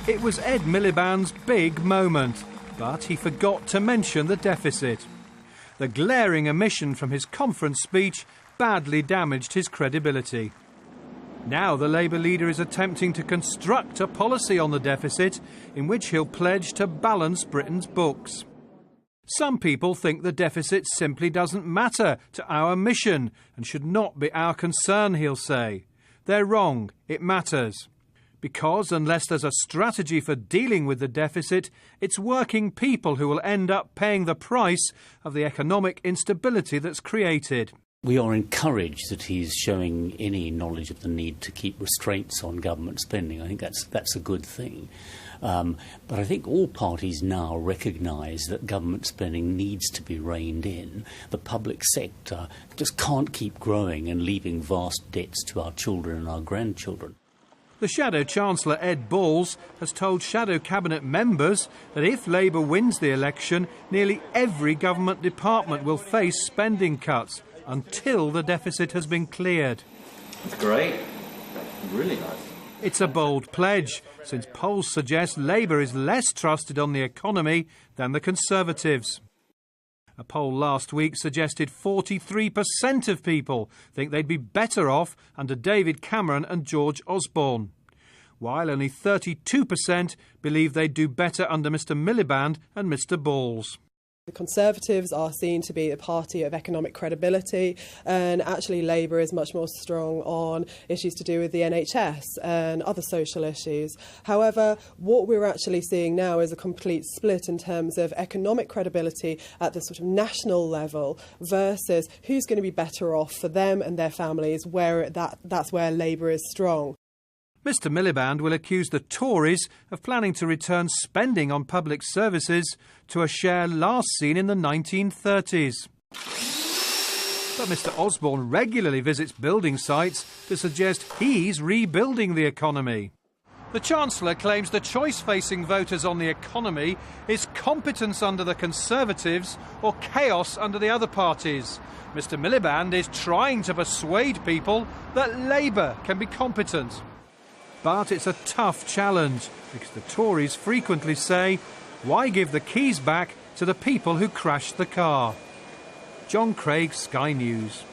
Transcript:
It was Ed Miliband's big moment, but he forgot to mention the deficit. The glaring omission from his conference speech badly damaged his credibility. Now the Labour leader is attempting to construct a policy on the deficit in which he'll pledge to balance Britain's books. Some people think the deficit simply doesn't matter to our mission and should not be our concern, he'll say. They're wrong, it matters. Because unless there's a strategy for dealing with the deficit, it's working people who will end up paying the price of the economic instability that's created. We are encouraged that he's showing any knowledge of the need to keep restraints on government spending. I think that's a good thing. But I think all parties now recognise that government spending needs to be reined in. The public sector just can't keep growing and leaving vast debts to our children and our grandchildren. The Shadow Chancellor Ed Balls has told Shadow Cabinet members that if Labour wins the election, nearly every government department will face spending cuts until the deficit has been cleared. That's great. Really nice. It's a bold pledge, since polls suggest Labour is less trusted on the economy than the Conservatives. A poll last week suggested 43% of people think they'd be better off under David Cameron and George Osborne, while only 32% believe they'd do better under Mr Miliband and Mr Balls. The Conservatives are seen to be a party of economic credibility, and actually Labour is much more strong on issues to do with the NHS and other social issues. However, what we're actually seeing now is a complete split in terms of economic credibility at the sort of national level versus who's going to be better off for them and their families, that's where Labour is strong. Mr Miliband will accuse the Tories of planning to return spending on public services to a share last seen in the 1930s. But Mr Osborne regularly visits building sites to suggest he's rebuilding the economy. The Chancellor claims the choice facing voters on the economy is competence under the Conservatives or chaos under the other parties. Mr Miliband is trying to persuade people that Labour can be competent. But it's a tough challenge, because the Tories frequently say, why give the keys back to the people who crashed the car? John Craig, Sky News.